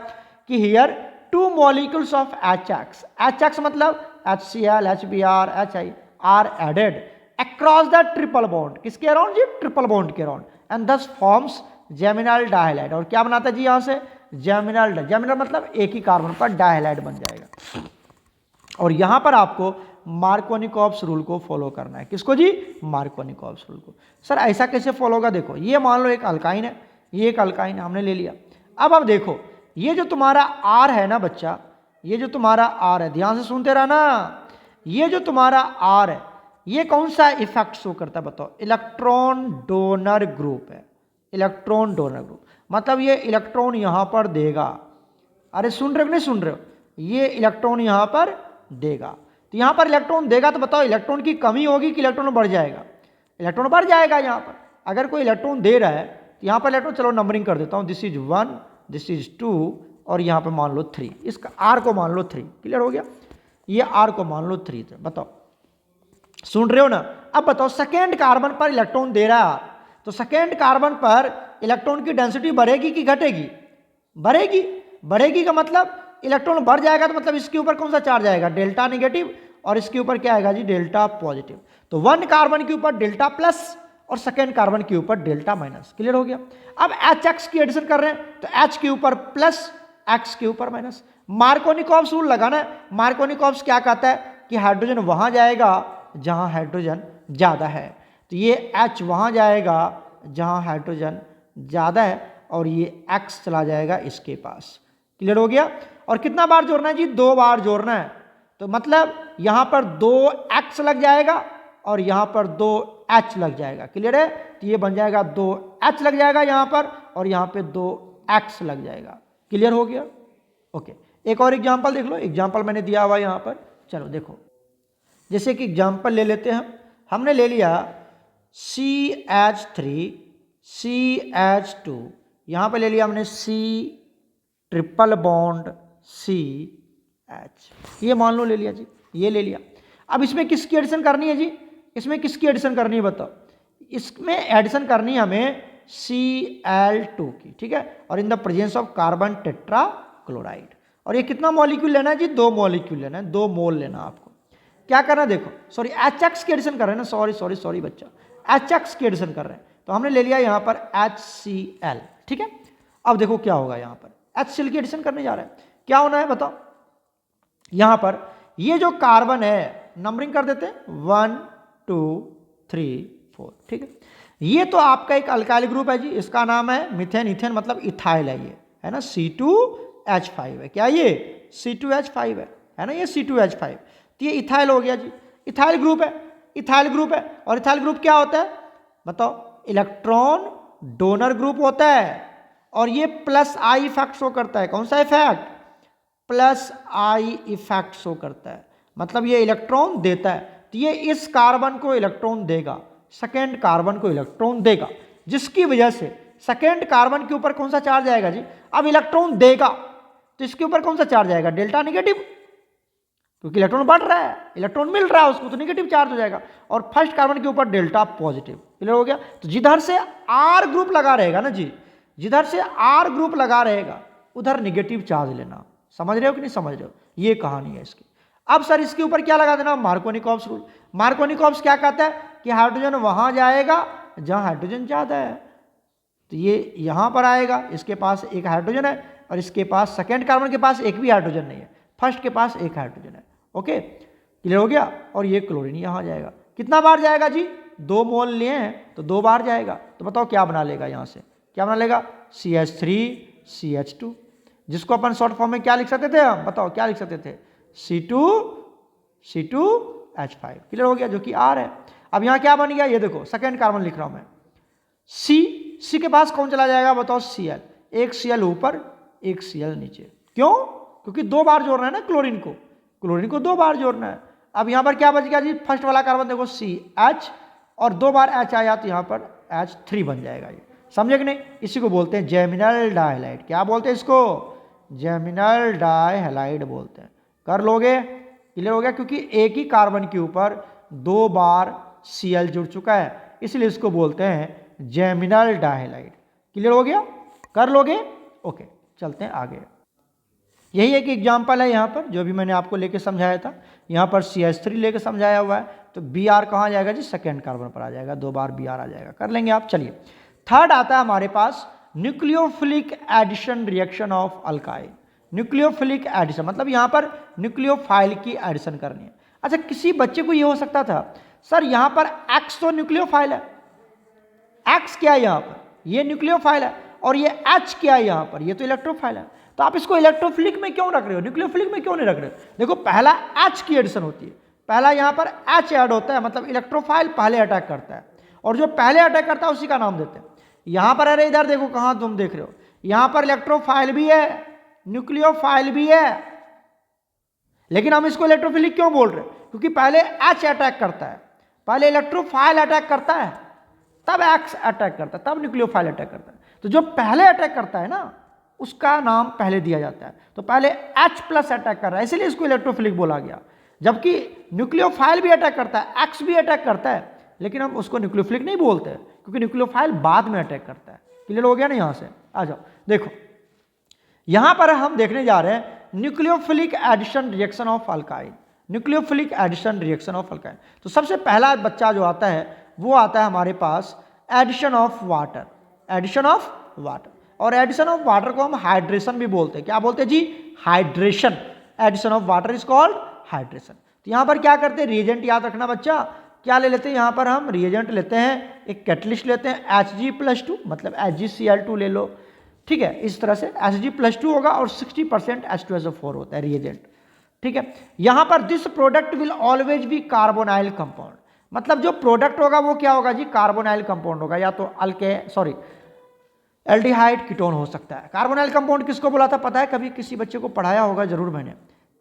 कि here 2 molecules of HX, HX मतलब HCl, HBr, HI are added across the triple bond, किसके अराउंड जी? ट्रिपल बॉन्ड के around, and this forms geminal डायहाइड। और क्या बनाता है जी यहाँ से? जेमिनल, जेमिनल मतलब एक ही कार्बन पर डायहाइड बन जाएगा। और यहाँ पर आपको मार्कोनिकॉप्स रूल को फॉलो करना है। किसको जी? मार्कोनिकॉप्स रूल को। सर ऐसा कैसे फॉलो होगा? देखो ये मान लो एक अल्काइन है, ये एक अल्काइन है, हमने ले लिया। अब देखो ये जो तुम्हारा R है ना बच्चा, ये जो तुम्हारा R है, ध्यान से सुनते रहना, ये जो तुम्हारा R है ये कौन सा इफेक्ट शो करता है बताओ? इलेक्ट्रॉन डोनर ग्रुप है, इलेक्ट्रॉन डोनर ग्रुप मतलब ये इलेक्ट्रॉन यहां पर देगा। अरे सुन रहे हो नहीं सुन रहे हो? ये इलेक्ट्रॉन यहां पर देगा, तो यहां पर इलेक्ट्रॉन देगा, तो बताओ इलेक्ट्रॉन की कमी होगी कि इलेक्ट्रॉन बढ़ जाएगा? इलेक्ट्रॉन बढ़ जाएगा। यहां पर अगर कोई इलेक्ट्रॉन दे रहा है तो यहां पर इलेक्ट्रॉन, चलो नंबरिंग कर देता हूं, दिस इज 1, दिस इज 2 और यहां पर मान लो 3, इसका R को मान लो 3, क्लियर हो गया? ये R को मान लो 3, बताओ सुन रहे हो ना? अब बताओ सेकेंड कार्बन पर इलेक्ट्रॉन दे रहा है, तो सेकेंड कार्बन पर इलेक्ट्रॉन की डेंसिटी बढ़ेगी कि घटेगी? बढ़ेगी। बढ़ेगी का मतलब इलेक्ट्रॉन बढ़ जाएगा, तो मतलब इसके ऊपर कौन सा चार्ज आएगा? डेल्टा नेगेटिव, और इसके ऊपर क्या आएगा जी? Delta positive. तो 1 कार्बन के ऊपर डेल्टा प्लस और सेकेंड कार्बन के ऊपर डेल्टा माइनस, क्लियर हो गया? अब HX की एडिशन कर रहे हैं, तो H के ऊपर प्लस, X के ऊपर माइनस। मार्कोनिकॉप्स रूल लगाना है। मार्कोनिकॉप्स क्या कहता है कि हाइड्रोजन वहां जाएगा जहां हाइड्रोजन ज्यादा है, तो ये H वहां जाएगा जहां हाइड्रोजन ज्यादा है, और ये X चला जाएगा इसके पास, क्लियर हो गया? और कितना बार जोड़ना है जी? 2 बार जोड़ना है। तो मतलब यहां पर 2X लग जाएगा और यहां पर 2H लग जाएगा, क्लियर है? तो ये बन जाएगा 2H लग जाएगा यहां पर, और यहां पे 2X लग जाएगा, क्लियर हो गया? ओके, एक और एग्जांपल देख लो। एग्जांपल मैंने दिया हुआ यहां पर, चलो देखो, जैसे कि एग्जांपल ले लेते हैं। हमने ले लिया CH3 CH2, यहां पे ले लिया हमने C ट्रिपल बॉन्ड CH, ये मान लो ले लिया जी, ये ले लिया। अब इसमें किसकी एडिशन करनी है जी? इसमें किसकी एडिशन करनी है बताओ? इसमें एडिशन करनी है हमें Cl2 की, ठीक है? और इन the presence of carbon tetra chloride. और ये कितना मॉलिक्यूल लेना है जी? 2 मॉलिक्यूल लेना है, 2 मोल लेना आपको। क्या करना है देखो, सॉरी HX की एडिशन कर रहे हैं ना, सॉरी बच्चा, HX की एडिशन कर रहे हैं, तो हमने ले लिया यहां पर HCl, ठीक है? अब देखो क्या होगा, यहां पर HCl की एडिशन करने जा रहे हैं, क्या होना है बताओ? यहां पर ये जो कार्बन है, नंबरिंग कर देते हैं 1 2 3 4, ठीक है? ये तो आपका एक अल्काइल ग्रुप है जी, इसका नाम है मीथेन। इथेन मतलब इथाइल है, ये है ना, C2H5 है। क्या ये? C2H5 है ना, ये C2H5, तो ये इथाइल हो गया जी, इथाइल ग्रुप है, इथाइल ग्रुप है। और इथाइल ग्रुप क्या होता है बताओ? इलेक्ट्रॉन डोनर ग्रुप होता है, और ये प्लस आई इफेक्ट शो करता है। कौन सा effect? Plus I effect show करता है, मतलब ये इलेक्ट्रॉन देता है, तो ये इस कार्बन को इलेक्ट्रॉन देगा, सेकेंड कार्बन को इलेक्ट्रॉन देगा, जिसकी वजह से सेकेंड कार्बन के ऊपर कौन सा चार्ज आएगा जी? अब इलेक्ट्रॉन देगा तो इसके ऊपर कौन सा चार्ज आएगा? डेल्टा नेगेटिव, क्योंकि इलेक्ट्रॉन बढ़ रहा है, इलेक्ट्रॉन मिल रहा है उसको, तो नेगेटिव चार्ज हो जाएगा। और फर्स्ट कार्बन के ऊपर डेल्टा पॉजिटिव, क्लियर हो गया? तो जिधर से R ग्रुप लगा रहेगा ना जी, जिधर से R ग्रुप लगा रहेगा उधर नेगेटिव चार्ज लेना। समझ रहे हो कि नहीं समझ रहे हो? ये कहानी है इसकी। अब सर इसके ऊपर क्या लगा देना? Markovnikov's rule. मार्कोनिकॉप्स क्या कहता है कि हाइड्रोजन वहां जाएगा जहां हाइड्रोजन ज्यादा है, तो ये यहां पर आएगा, इसके पास एक हाइड्रोजन है, और इसके पास सेकेंड कार्बन के पास एक भी हाइड्रोजन नहीं है, फर्स्ट के पास एक हाइड्रोजन है। ओके, क्लियर हो गया? और ये क्लोरीन यहां जाएगा, कितना बार जाएगा जी? 2 मोल लिए हैं तो 2 बार जाएगा, तो बताओ क्या बना लेगा यहाँ से, क्या बना लेगा CH3CH2, जिसको अपन शॉर्ट फॉर्म में क्या लिख सकते थे हम, बताओ क्या लिख सकते थे C2H5। क्लियर हो गया, जो कि R है। अब यहाँ क्या बन गया, ये देखो सेकेंड कार्बन लिख रहा हूं मैं, C के पास कौन चला जाएगा बताओ Cl, एक Cl ऊपर एक Cl नीचे, क्यों, क्योंकि 2 बार जोड़ना है ना क्लोरीन को 2 बार जोड़ना है। अब यहाँ पर क्या बच गया जी, फर्स्ट वाला कार्बन देखो CH और 2 बार H आया तो यहाँ पर H3 बन जाएगा, ये समझे कि नहीं। इसी को बोलते हैं जेमिनल डाइहैलाइड। क्या बोलते हैं इसको, जेमिनल डाइहैलाइड बोलते हैं। कर लोगे, क्लियर हो गया, क्योंकि एक ही कार्बन के ऊपर 2 बार Cl जुड़ चुका है, इसलिए इसको बोलते हैं जेमिनल डाइहैलाइड। क्लियर हो गया, कर लोगे, ओके। चलते हैं आगे। यही एक एग्जाम्पल है यहाँ पर जो भी मैंने आपको लेके समझाया था। यहाँ पर CH3 लेके समझाया हुआ है, तो Br कहाँ जाएगा जी, सेकेंड कार्बन पर आ जाएगा, 2 बार Br आ जाएगा, कर लेंगे आप। चलिए थर्ड आता है हमारे पास nucleophilic addition reaction of alkyl. Nucleophilic addition मतलब यहाँ पर न्यूक्लियोफाइल की एडिशन करनी है। अच्छा, किसी बच्चे को ये हो सकता था सर यहाँ पर X तो न्यूक्लियोफाइल है, X क्या है यहाँ पर, ये न्यूक्लियोफाइल है, और ये H क्या है यहाँ पर, ये तो इलेक्ट्रोफाइल है, तो आप इसको इलेक्ट्रोफिलिक में क्यों रख रहे हो, न्यूक्लियोफिलिक में क्यों नहीं रख रहे हो। देखो पहला H की एडिशन होती है, पहला यहाँ पर H ऐड होता है, मतलब इलेक्ट्रोफाइल पहले अटैक करता है, और जो पहले अटैक करता है उसी का नाम देते हैं। यहाँ पर अरे इधर देखो कहाँ तुम देख रहे हो, यहाँ पर इलेक्ट्रोफाइल भी है न्यूक्लियोफाइल भी है, लेकिन हम इसको इलेक्ट्रोफिलिक क्यों बोल रहे हैं, क्योंकि पहले H अटैक करता है, पहले इलेक्ट्रोफाइल अटैक करता है, तब X अटैक करता है, तब न्यूक्लियोफाइल अटैक करता है। तो जो पहले अटैक करता है ना उसका नाम पहले दिया जाता है, तो पहले H प्लस अटैक कर रहा है इसलिए इसको इलेक्ट्रोफिलिक बोला गया। जबकि न्यूक्लियोफाइल भी अटैक करता है, X भी अटैक करता है, लेकिन हम उसको न्यूक्लियोफिलिक नहीं बोलते क्योंकि न्यूक्लियोफाइल बाद में अटैक करता है। क्लियर हो गया ना, यहाँ से आ जाओ। देखो यहाँ पर हम देखने जा रहे हैं nucleophilic addition reaction of alkyl. Nucleophilic addition reaction of alkyl, तो सबसे पहला बच्चा जो आता है वो आता है हमारे पास addition of water. Addition of water, और एडिशन ऑफ वाटर को हम हाइड्रेशन भी बोलते हैं। क्या बोलते हैं जी, hydration. Addition of water is called hydration. तो यहाँ पर क्या करते हैं, रिएजेंट याद रखना बच्चा, क्या ले लेते हैं यहाँ पर हम रिएजेंट लेते हैं, एक कैटलिस्ट लेते हैं Hg+2 मतलब HgCl2 ले लो, ठीक है। इस तरह से Hg+2 होगा और 60% H2SO4 होता है रिएजेंट, ठीक है। यहाँ पर this product will always be carbonyl compound, मतलब जो प्रोडक्ट होगा वो क्या होगा जी, कार्बोनाइल कंपाउंड होगा, या तो एल्डिहाइड कीटोन हो सकता है। कार्बोनाइल कंपाउंड किसको बोला था पता है, कभी किसी बच्चे को पढ़ाया होगा जरूर मैंने।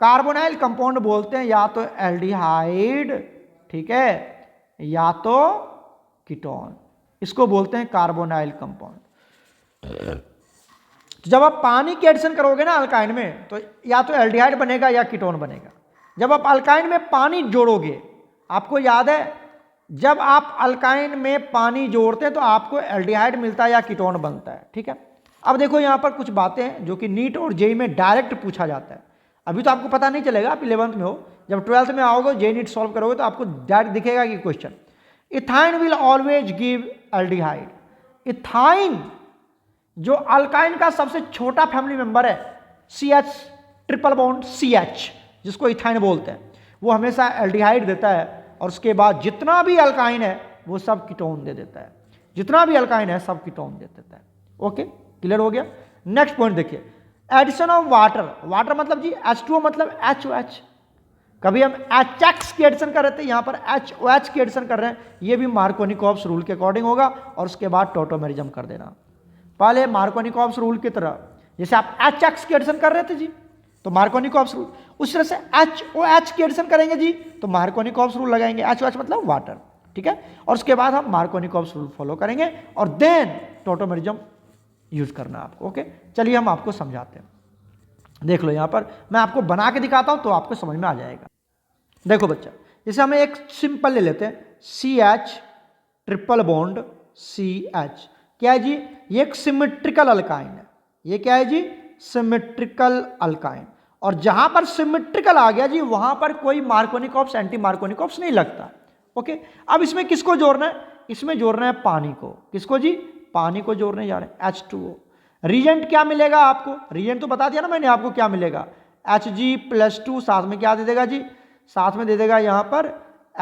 कार्बोनाइल कंपाउंड बोलते हैं या तो एल्डिहाइड, ठीक है, या तो कीटोन, इसको बोलते हैं कार्बोनाइल कंपाउंड। तो जब आप पानी की एडिशन करोगे ना अल्काइन में, तो या तो एल्डिहाइड बनेगा या कीटोन बनेगा। जब आप अल्काइन में पानी जोड़ोगे, आपको याद है जब आप अल्काइन में पानी जोड़ते हैं तो आपको एल्डिहाइड मिलता है या कीटोन बनता है, ठीक है। अब देखो यहाँ पर कुछ बातें हैं जो कि नीट और जेई में डायरेक्ट पूछा जाता है। अभी तो आपको पता नहीं चलेगा, आप 11th में हो, जब 12th में आओगे जेई नीट सॉल्व करोगे तो आपको डायरेक्ट दिखेगा कि question, ethyne will always give aldehyde. Ethyne जो अल्काइन का सबसे छोटा फैमिली मेंबर है, CH ट्रिपल बॉन्ड CH जिसको इथाइन बोलते हैं, वो हमेशा एल्डिहाइड देता है, और उसके बाद जितना भी अल्काइन है वो सब कीटोन दे देता है, जितना भी अल्काइन है सब कीटोन दे देता है। ओके, क्लियर हो गया। नेक्स्ट पॉइंट देखिए, एडिशन ऑफ वाटर। वाटर मतलब जी H2O मतलब HOH। कभी हम HX की एडिशन कर रहे थे, यहाँ पर HOH की एडिशन कर रहे हैं, ये भी मार्कोनिकॉप्स रूल के अकॉर्डिंग होगा, और उसके बाद टोटोमेरिज्म कर देना। पहले मार्कोनिकॉप्स रूल की तरह, जैसे आप HX की एडिशन कर रहे थे जी तो मार्कोनिकॉप्स रूल, उस तरह से HOH की एडिशन करेंगे जी तो मार्कोनिकॉप्स रूल लगाएंगे, HOH मतलब वाटर, ठीक है। और उसके बाद हम मार्कोनिकॉप्स रूल फॉलो करेंगे और देन टोटोमेरिज्म यूज करना आपको। ओके, चलिए हम आपको समझाते हैं। देख लो यहाँ पर मैं आपको बना के दिखाता हूँ तो आपको समझ में आ जाएगा। देखो बच्चा, जैसे हमें एक सिंपल ले लेते हैं, CH ट्रिपल बॉन्ड CH, क्या है जी, ये एक सिमेट्रिकल अल्काइन है। ये क्या है जी, सिमेट्रिकल अल्काइन। और जहां पर सिमेट्रिकल आ गया जी वहां पर कोई मार्कोनिकॉप्स एंटी मार्कोनिकॉप्स नहीं लगता। ओके, अब इसमें किसको जोड़ना है, इसमें जोड़ना है पानी को। किसको जी, पानी को जोड़ने जा रहे हैं, H2O। रिजेंट क्या मिलेगा आपको, रिजेंट तो बता दिया ना मैंने आपको क्या मिलेगा, Hg+2, साथ में क्या दे देगा जी, साथ में दे देगा यहाँ पर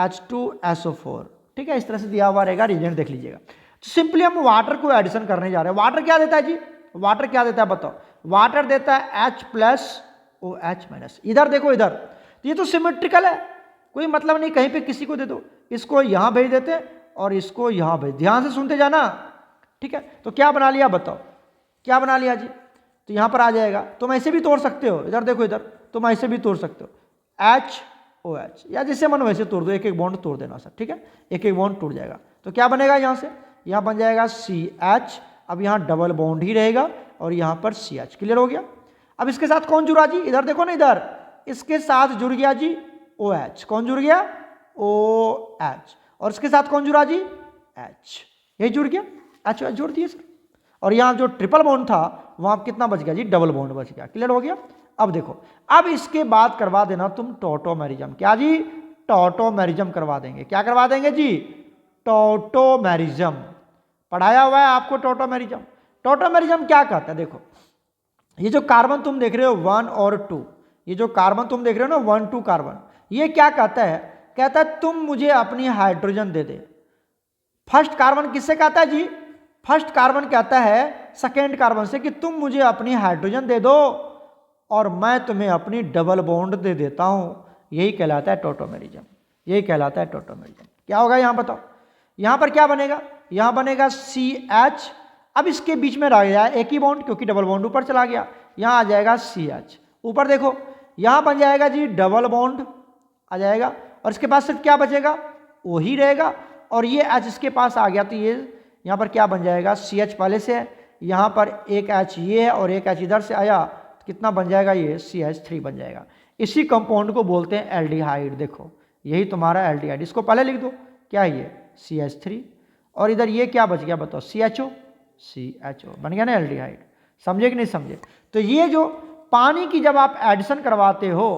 H2SO4। ठीक है, इस तरह से दिया हुआ रहेगा, रिएजेंट देख लीजिएगा। तो सिंपली हम वाटर को एडिशन करने जा रहे हैं। वाटर क्या देता है जी, वाटर क्या देता है बताओ, वाटर देता है H प्लस OH माइनस। इधर देखो इधर, तो ये तो सिमेट्रिकल है, कोई मतलब नहीं, कहीं पे किसी को दे दो, इसको यहाँ भेज देते और इसको यहाँ भेज, ध्यान से सुनते जाना, ठीक है। तो क्या बना लिया बताओ, क्या बना लिया जी, तो यहाँ पर आ जाएगा। तुम ऐसे भी तोड़ सकते हो, इधर देखो इधर, तुम ऐसे भी तोड़ सकते हो HOH, या जैसे मन वैसे तोड़ दो, एक एक बॉन्ड तोड़ देना सर, ठीक है, एक एक बॉन्ड टूट जाएगा। तो क्या बनेगा यहाँ से, यहाँ बन जाएगा CH, अब यहाँ डबल बॉन्ड ही रहेगा और यहाँ पर CH, क्लियर हो गया। अब इसके साथ कौन जुड़ा जी, इधर देखो ना, इधर इसके साथ जुड़ गया जी OH, कौन जुड़ गया OH, और इसके साथ कौन जुड़ा जी H, यही जुड़ गया, HOH जोड़ दिए सर। और यहाँ जो ट्रिपल बॉन्ड था वहाँ कितना बच गया जी, डबल बॉन्ड बच गया, क्लियर हो गया। अब देखो, अब इसके बाद करवा देना तुम टॉटोमेरिज्म, क्या जी, टॉटोमेरिज्म करवा देंगे, क्या करवा देंगे जी, टॉटोमेरिज्म, पढ़ाया हुआ है आपको टॉटोमेरिज्म। टॉटोमेरिज्म क्या कहता है, देखो ये जो कार्बन तुम देख रहे हो 1 और 2, ये जो कार्बन तुम देख रहे हो ना 1 2 कार्बन, ये क्या कहता है, कहता है तुम मुझे अपनी हाइड्रोजन दे दे। फर्स्ट कार्बन किससे कहता है जी, फर्स्ट कार्बन कहता है सेकेंड कार्बन से कि तुम मुझे अपनी हाइड्रोजन दे दो और मैं तुम्हें अपनी डबल बॉन्ड दे देता हूं, यही कहलाता है टॉटोमेरिज्म, यही कहलाता है टॉटोमेरिज्म। क्या होगा यहां बताओ, यहां पर क्या बनेगा, यहां बनेगा CH, अब इसके बीच में रह गया एक ही बॉन्ड क्योंकि डबल बॉन्ड ऊपर चला गया, यहां आ जाएगा CH, ऊपर देखो यहां बन जाएगा जी डबल बॉन्ड आ जाएगा, और इसके पास सिर्फ क्या बचेगा, O ही रहेगा, और ये H इसके पास आ गया तो ये यहाँ पर क्या बन जाएगा, CH पहले से है, यहाँ पर एक H ये है और एक H इधर से आया, तो कितना बन जाएगा, ये CH3 बन जाएगा। इसी कंपाउंड को बोलते हैं एल्डिहाइड, देखो यही तुम्हारा एल्डिहाइड, इसको पहले लिख दो, क्या है ये CH3, और इधर ये क्या बच गया बताओ, CHO बन गया ना एल्डिहाइड, समझे कि नहीं समझे। तो ये जो पानी की जब आप एडिशन करवाते हो,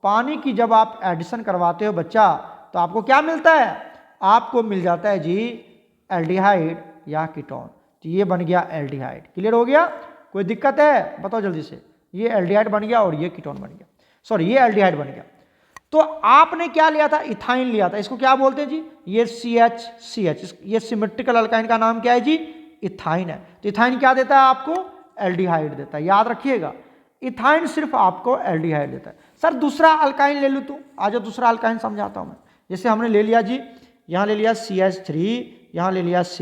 पानी की जब आप एडिशन करवाते हो बच्चा, तो आपको क्या मिलता है, आपको मिल जाता है जी एल्डिहाइड या कीटोन। तो ये बन गया एल्डिहाइड, क्लियर हो गया, कोई दिक्कत है बताओ जल्दी से, ये एल्डिहाइड बन गया और ये कीटोन बन गया, सॉरी ये एल्डिहाइड बन गया। तो आपने क्या लिया था, इथाइन लिया था, इसको क्या बोलते हैं जी, ये CH, ये सिमेट्रिकल अल्काइन का नाम क्या है जी, इथाइन है। तो इथाइन क्या देता है आपको, एल्डिहाइड देता है, याद रखिएगा, इथाइन सिर्फ आपको एल्डिहाइड देता है। सर दूसरा अल्काइन ले लूँ तो, आज दूसरा अल्काइन समझाता हूँ मैं। जैसे हमने ले लिया जी, यहाँ ले लिया CH3, यहाँ ले लिया C,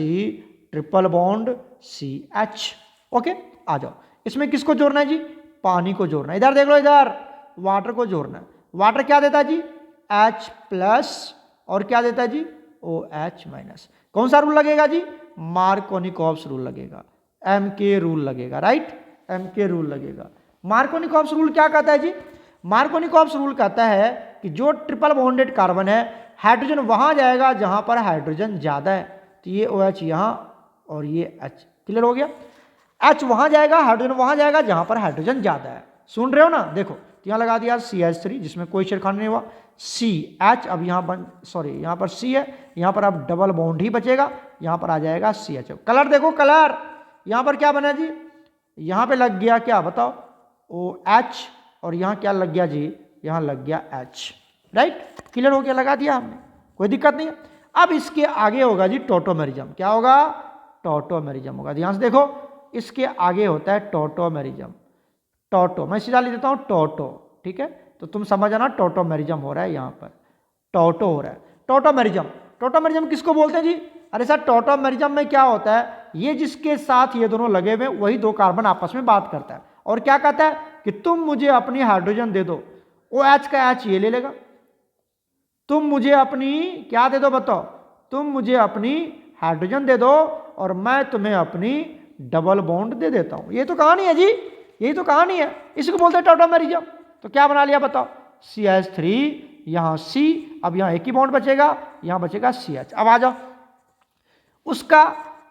triple bond CH, okay. आ जाओ, इसमें किसको जोड़ना है जी, पानी को जोड़ना है, इधर देख लो, इधर वाटर को जोड़ना है। वाटर क्या देता है जी, H प्लस, और क्या देता है जी OH माइनस। कौन सा रूल लगेगा जी, मार्कोनिकॉप्स रूल लगेगा, MK रूल लगेगा, राइट, MK रूल लगेगा। मार्कोनिकॉप्स रूल क्या कहता है जी, मार्कोनिकॉप्स रूल कहता है कि जो ट्रिपल बॉन्डेड कार्बन है, हाइड्रोजन वहां जाएगा जहां पर हाइड्रोजन ज्यादा है, तो ये OH यहाँ और ये H, क्लियर हो गया। H वहां जाएगा, हाइड्रोजन वहां जाएगा जहां पर हाइड्रोजन ज्यादा है, सुन रहे हो ना, देखो यहाँ लगा दिया CH3 जिसमें कोई छेड़खानी नहीं हुआ, CH, अब यहाँ यहाँ पर C है, यहाँ पर अब डबल बॉन्ड ही बचेगा, यहाँ पर आ जाएगा CH। कलर देखो, कलर यहाँ पर क्या बना जी, यहाँ पे लग गया क्या बताओ OH, और यहाँ क्या लग गया जी, यहाँ लग गया H, राइट, क्लियर हो गया, लगा दिया हमने, कोई दिक्कत नहीं है। अब इसके आगे होगा जी टॉटोमेरिज्म, क्या होगा, टॉटोमेरिज्म होगा, ध्यान से देखो, इसके आगे होता है टॉटोमेरिज्म, टॉटो मैं सीधा लिख देता हूँ टॉटो, ठीक है, तो तुम समझ जाना टॉटोमेरिज्म हो रहा है, यहाँ पर टॉटो हो रहा है, टॉटोमेरिज्म। टॉटोमेरिज्म किसको बोलते हैं जी, अरे सर टॉटोमेरिज्म में क्या होता है, ये जिसके साथ ये दोनों लगे हुए वही दो कार्बन आपस में बात करता है और क्या कहता है कि तुम मुझे अपनी हाइड्रोजन दे दो, OH का H ये ले लेगा, तुम मुझे अपनी क्या दे दो बताओ, तुम मुझे अपनी हाइड्रोजन दे दो और मैं तुम्हें अपनी डबल बॉन्ड दे देता हूं। ये तो कहानी है जी, यही तो कहानी है, इसको बोलते हैं टॉटोमेरिज्म। तो क्या बना लिया बताओ, CH3, यहाँ C, अब यहाँ एक ही बॉन्ड बचेगा, यहाँ बचेगा CH। अब आ जाओ, उसका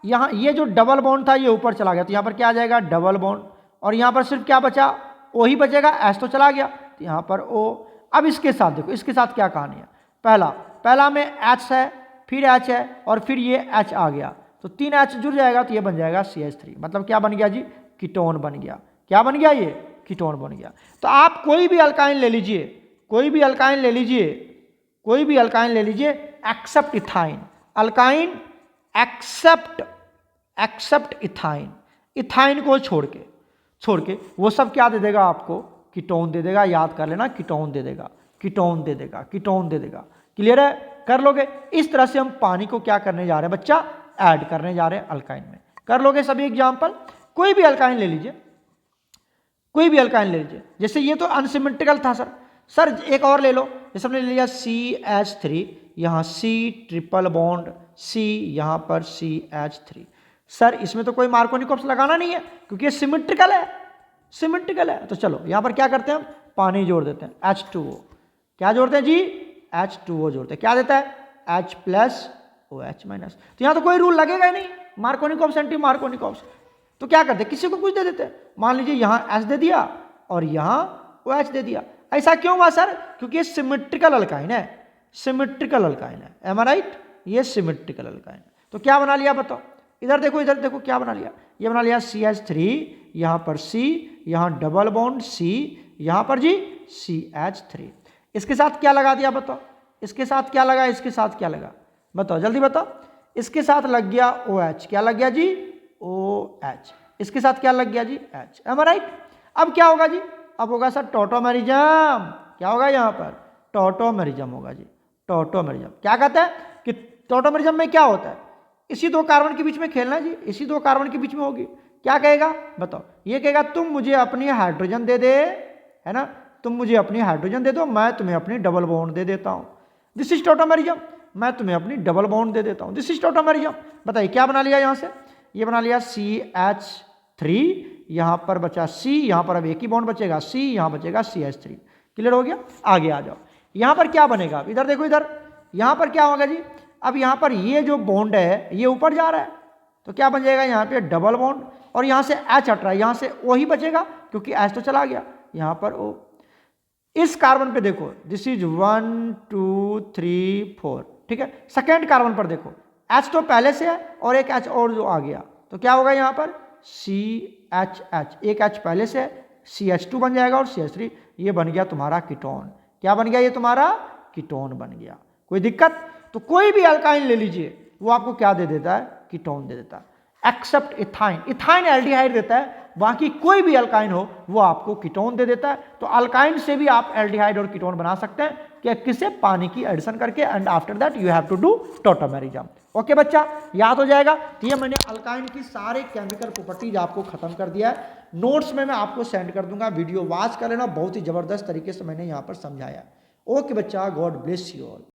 यहाँ ये जो डबल बॉन्ड था ये ऊपर चला गया, तो यहाँ पर क्या आ जाएगा डबल बॉन्ड, और यहाँ पर सिर्फ क्या बचा, O ही बचेगा, H तो चला गया, तो यहाँ पर O। अब इसके साथ देखो, इसके साथ क्या कहानी है, पहला में H है, फिर H है और फिर ये H आ गया, तो 3 H जुड़ जाएगा, तो ये बन जाएगा CH3, मतलब क्या बन गया जी, कीटोन बन गया। क्या बन गया, ये कीटोन बन गया। तो आप कोई भी अल्काइन ले लीजिए, कोई भी अल्काइन ले लीजिए, कोई भी अल्काइन ले लीजिए except ethyne, alkyne except ethyne, ethyne को छोड़ के वो सब क्या दे देगा आपको, कीटोन दे देगा। याद कर लेना, कीटोन दे देगा, कीटोन दे देगा, कीटोन दे देगा। क्लियर है, कर लोगे। इस तरह से हम पानी को क्या करने जा रहे हैं बच्चा, ऐड करने जा रहे हैं अल्काइन में। कर लोगे सभी एग्जाम्पल। कोई भी अल्काइन ले लीजिए, कोई भी अल्काइन ले लीजिए। जैसे ये तो अनसिमेट्रिकल था सर एक और ले लो। जैसे हमने ले लिया CH3, यहाँ C ट्रिपल बॉन्ड C, यहाँ पर CH3। सर इसमें तो कोई मार्कोनिकॉप्स लगाना नहीं है क्योंकि ये सिमेट्रिकल है, सिमेट्रिकल है। तो चलो यहाँ पर क्या करते हैं, हम पानी जोड़ देते हैं, H2O। क्या जोड़ते हैं जी, H2O जोड़ते हैं। क्या देता है, H प्लस OH माइनस। तो यहाँ तो कोई रूल लगेगा ही नहीं, मार्कोनिकॉप्स एंटी मार्कोनिकॉप्स। तो क्या करते हैं, किसी को कुछ दे देते हैं। मान लीजिए यहाँ H दे दिया और यहाँ OH दे दिया। ऐसा क्यों हुआ सर, क्योंकि ये सिमेट्रिकल अल्काइन है, सिमेट्रिकल अल्काइन है। एम आई राइट, ये सिमेट्रिकल अल्काइन है। तो क्या बना लिया बताओ, इधर देखो क्या बना लिया। ये बना लिया CH3, यहाँ पर C, यहाँ डबल बॉन्ड C, यहाँ पर जी CH3। इसके साथ क्या लगा दिया बताओ, इसके साथ क्या लगा, इसके साथ क्या लगा बताओ, जल्दी बताओ। इसके साथ लग गया OH, क्या लग गया जी, OH। इसके साथ क्या लग गया जी, H। एम आई राइट। अब क्या होगा जी, अब होगा सर टॉटोमेरिज्म। क्या होगा यहाँ पर, टॉटोमेरिज्म होगा जी, टॉटोमेरिज्म। क्या कहता है कि टॉटोमेरिज्म में क्या होता है, इसी दो कार्बन के बीच में खेलना जी, इसी दो कार्बन के बीच में होगी। क्या कहेगा बताओ, ये कहेगा तुम मुझे अपनी हाइड्रोजन दे दे, है ना, तुम मुझे अपनी हाइड्रोजन दे दो, मैं तुम्हें अपनी डबल बॉन्ड दे देता हूँ। दिस इज टॉटोमेरिज्म, मैं तुम्हें अपनी डबल बॉन्ड दे देता हूँ। This is tautomerism. बताइए क्या बना लिया यहाँ से, ये बना लिया CH3, यहाँ पर बचा C, यहाँ पर अब एक ही बॉन्ड बचेगा C, यहाँ बचेगा CH3। क्लियर हो गया, आगे आ जाओ। यहाँ पर क्या बनेगा, इधर देखो, इधर यहाँ पर क्या होगा जी, अब यहाँ पर ये जो बॉन्ड है ये ऊपर जा रहा है, तो क्या बन जाएगा यहाँ पे डबल बॉन्ड, और यहाँ से H हट रहा है, यहाँ से O ही बचेगा क्योंकि H तो चला गया, यहाँ पर O। इस कार्बन पे देखो, दिस इज 1 2 3 4, ठीक है। सेकेंड कार्बन पर देखो, H तो पहले से है और एक H और जो आ गया, तो क्या होगा यहाँ पर CHH, एक H पहले से है, CH2 बन जाएगा और CH3, ये बन गया तुम्हारा कीटोन। क्या बन गया, ये तुम्हारा कीटोन बन गया। कोई दिक्कत, तो कोई भी अल्काइन ले लीजिए, वो आपको क्या दे देता है, कीटोन दे देता है, एक्सेप्ट इथाइन। इथाइन एल्डिहाइड देता है, बाकी कोई भी अल्काइन हो वो आपको कीटोन दे देता है। तो अल्काइन से भी आप एल्डिहाइड और कीटोन बना सकते हैं, कि किसे, पानी की एडिशन करके, and after that you have to do tautomerism. Okay बच्चा, याद हो जाएगा। तो ये मैंने अल्काइन की सारे केमिकल प्रॉपर्टीज आपको खत्म कर दिया है। नोट्स में मैं आपको सेंड कर दूंगा, वीडियो वॉच कर लेना, बहुत ही जबरदस्त तरीके से मैंने यहाँ पर समझाया। ओके बच्चा, गॉड ब्लेस यू ऑल।